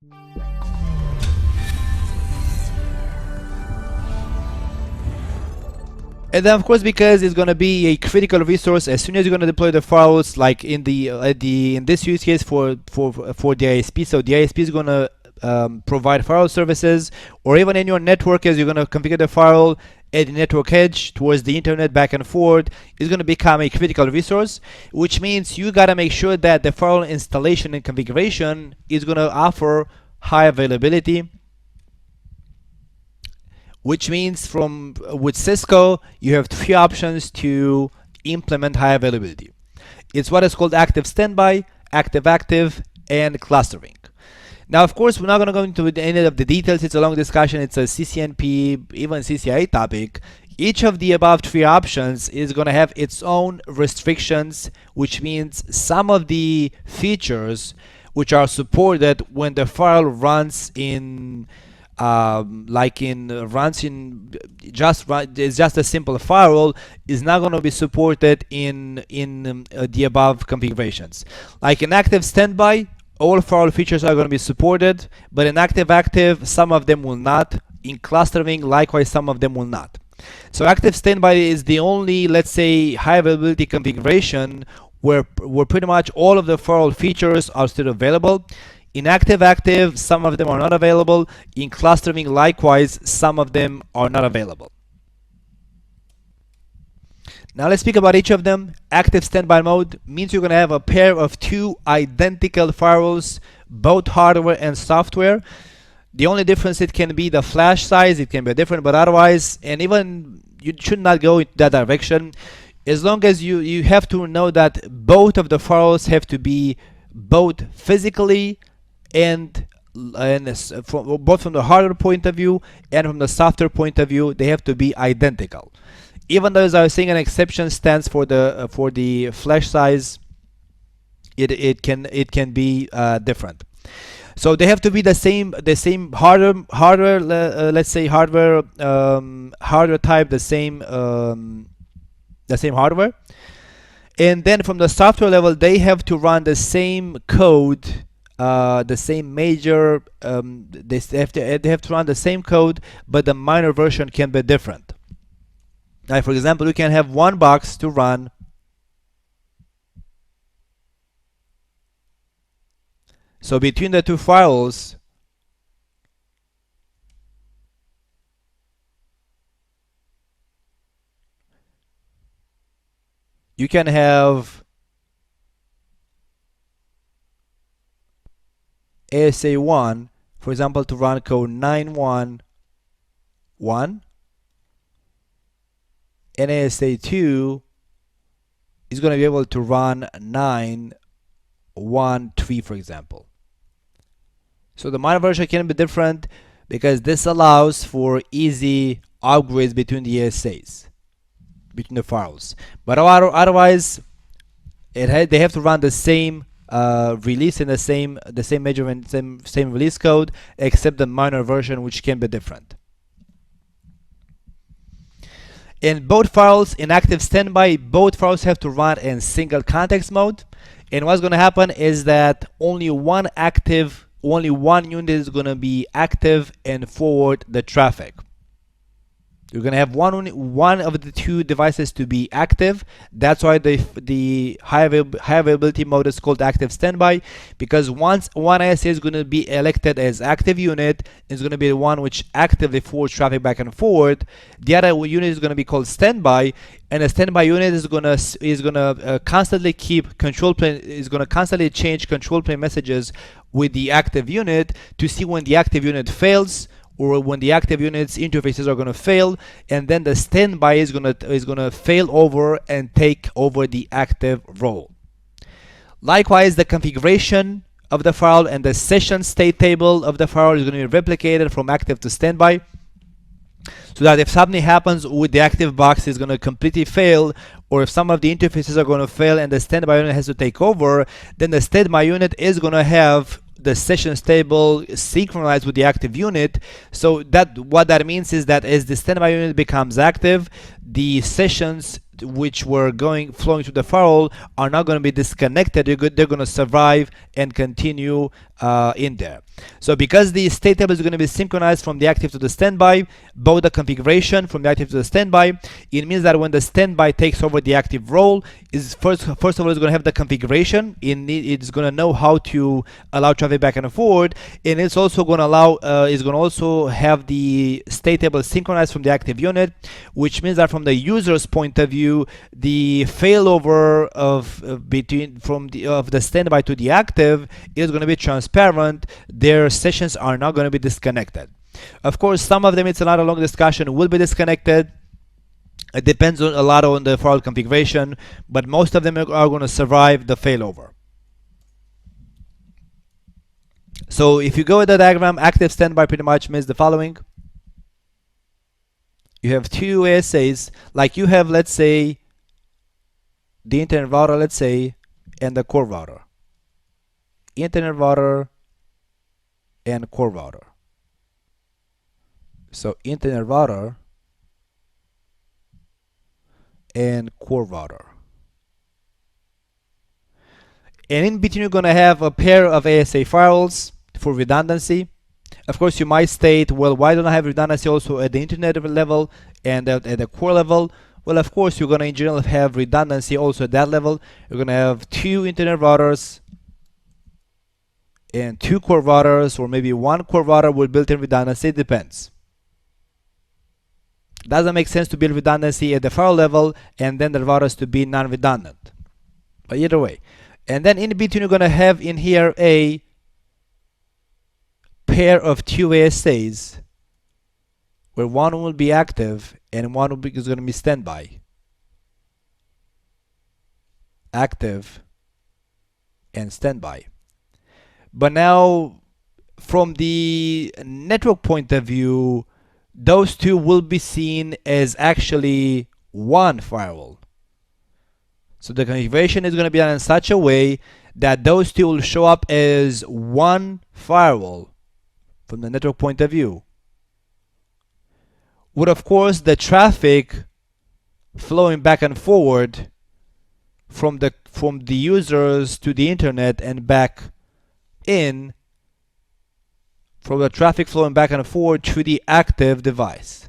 And then of course, because it's going to be a critical resource as soon as you're going to deploy the firewalls, like in this use case for the ISP. So the ISP is going to provide firewall services, or even in your network, as you're going to configure the firewall at the network edge towards the internet back and forth, is going to become a critical resource, which means you got to make sure that the firewall installation and configuration is going to offer high availability. Which means with Cisco, you have three options to implement high availability. It's what is called active standby, active, and clustering. Now, of course, we're not going to go into any of the details. It's a long discussion. It's a CCNP, even CCNA topic. Each of the above three options is going to have its own restrictions, which means some of the features which are supported when the file runs in it's just a simple firewall, is not going to be supported in the above configurations. Like in active standby, all firewall features are going to be supported, but in active, some of them will not. In clustering, likewise, some of them will not. So active standby is the only, let's say, high availability configuration where pretty much all of the firewall features are still available. In active, some of them are not available. In clustering, likewise, some of them are not available. Now let's speak about each of them. Active standby mode means you're going to have a pair of two identical firewalls, both hardware and software. The only difference, it can be the flash size, it can be different, but otherwise, and even you should not go in that direction. As long as you have to know that both of the firewalls have to be both physically and both from the hardware point of view and from the software point of view, they have to be identical. Even though, as I was saying, an exception stands for the flash size, it can be different. So they have to be the same hardware. Let's say hardware type, the same hardware. And then from the software level, they have to run the same code. The same major, they have to run the same code, but the minor version can be different. Now, for example, you can have one box to run so between the two files, you can have ASA 1, for example, to run code 911, and ASA 2 is going to be able to run 913, for example. So the minor version can be different because this allows for easy upgrades between the ASAs, between the files. But otherwise, they have to run the same release in the same measurement, same release code, except the minor version, which can be different. In both files, in active standby, both files have to run in single context mode. And what's going to happen is that only one unit is going to be active and forward the traffic. You're going to have one of the two devices to be active. That's why the high availability mode is called active standby, because once one ASA is going to be elected as active unit, is going to be the one which actively forwards traffic back and forth. The other unit is going to be called standby, and a standby unit is going to constantly keep control plane, is going to constantly change control plane messages with the active unit to see when the active unit fails, or when the active unit's interfaces are going to fail, and then the standby is going to fail over and take over the active role. Likewise, the configuration of the file and the session state table of the file is going to be replicated from active to standby, so that if something happens with the active box, is going to completely fail, or if some of the interfaces are going to fail and the standby unit has to take over, then the standby unit is going to have the sessions table synchronized with the active unit. So what that means is that as the standby unit becomes active, the sessions which were flowing through the firewall are not going to be disconnected. They're going to survive and continue in there. So because the state table is going to be synchronized from the active to the standby, both the configuration from the active to the standby, it means that when the standby takes over the active role, is first of all it's going to have the configuration. It's going to know how to allow traffic back and forward, and it's also going to allow it's going to also have the state table synchronized from the active unit, which means that from the user's point of view, the failover of between from the standby to the active is going to be transparent. Their sessions are not going to be disconnected. Of course, some of them, it's not a long discussion, will be disconnected. It depends on a lot on the firewall configuration, but most of them are going to survive the failover. So if you go with the diagram, active standby pretty much means the following. You have two ASAs, like you have, let's say, the internet router, let's say, and the core router. Internet router and core router. So internet router and core router. And in between, you're going to have a pair of ASA firewalls for redundancy. Of course, you might state, well, why don't I have redundancy also at the internet level and at the core level? Well, of course, you're going to in general have redundancy also at that level. You're going to have two internet routers and two core routers, or maybe one core router with built-in redundancy. It depends. Doesn't make sense to build redundancy at the firewall level and then the routers to be non-redundant. But either way. And then in between, you're going to have in here a pair of two ASAs where one will be active and one is going to be standby. Active and standby. But now, from the network point of view, those two will be seen as actually one firewall. So the configuration is going to be done in such a way that those two will show up as one firewall from the network point of view. With, of course, the traffic flowing back and forward from the users to the internet and back in, from the traffic flowing back and forward to the active device.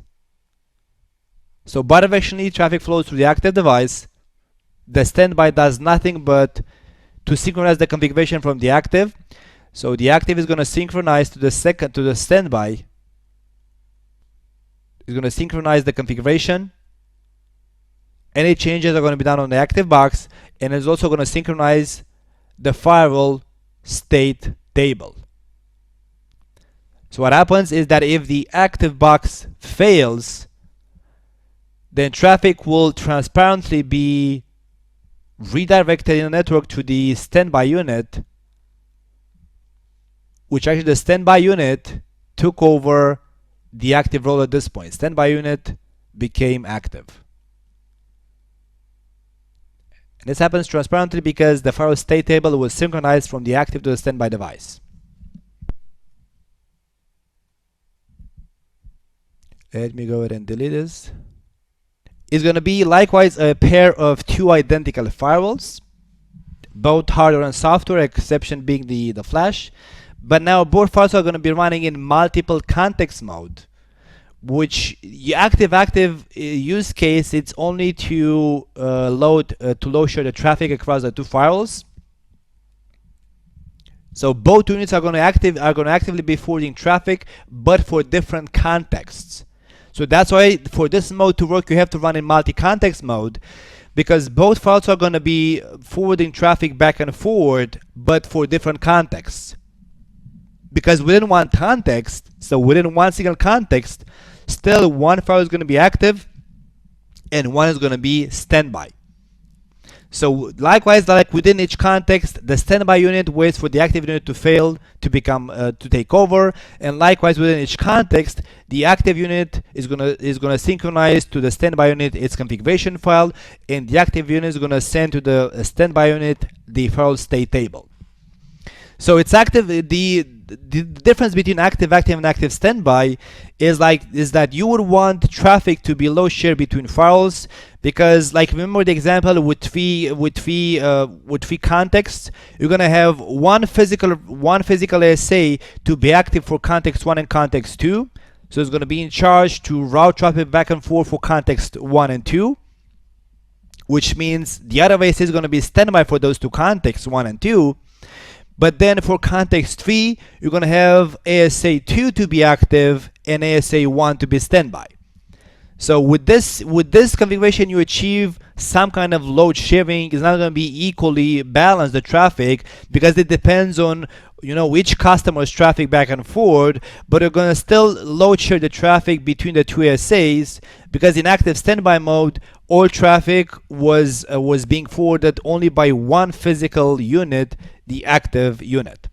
So bidirectionally, traffic flows through the active device. The standby does nothing but to synchronize the configuration from the active. So the active is going to synchronize to the standby. It's going to synchronize the configuration. Any changes are going to be done on the active box, and it's also going to synchronize the firewall state table. So what happens is that if the active box fails, then traffic will transparently be redirected in the network to the standby unit, which actually the standby unit took over the active role at this point. Standby unit became active. And this happens transparently because the firewall state table was synchronized from the active to the standby device. Let me go ahead and delete this. It's going to be likewise a pair of two identical firewalls, both hardware and software, exception being the flash. But now both firewalls are going to be running in multiple context mode, which active use case, it's only to load share the traffic across the two firewalls. So both units are going to actively be forwarding traffic, but for different contexts. So that's why for this mode to work, you have to run in multi-context mode, because both firewalls are going to be forwarding traffic back and forward, but for different contexts. Because within one context, so within one single context, still one firewall is going to be active and one is going to be standby. So likewise, like within each context, the standby unit waits for the active unit to fail to become to take over, and likewise within each context, the active unit is gonna synchronize to the standby unit its configuration file, and the active unit is gonna send to the standby unit the firewall state table. So it's active. The the difference between active and active standby is that you would want traffic to be low share between firewalls, because like remember the example with three contexts, you're gonna have one physical ASA to be active for context 1 and context 2. So it's going to be in charge to route traffic back and forth for context 1 and 2, which means the other ASA is going to be standby for those two contexts 1 and 2. But then for context 3, you're going to have ASA 2 to be active and ASA 1 to be standby. So with this configuration, you achieve some kind of load sharing. It's not going to be equally balanced, the traffic, because it depends on which customer's traffic back and forth, but you're going to still load share the traffic between the two ASAs, because in active standby mode, all traffic was being forwarded only by one physical unit, the active unit.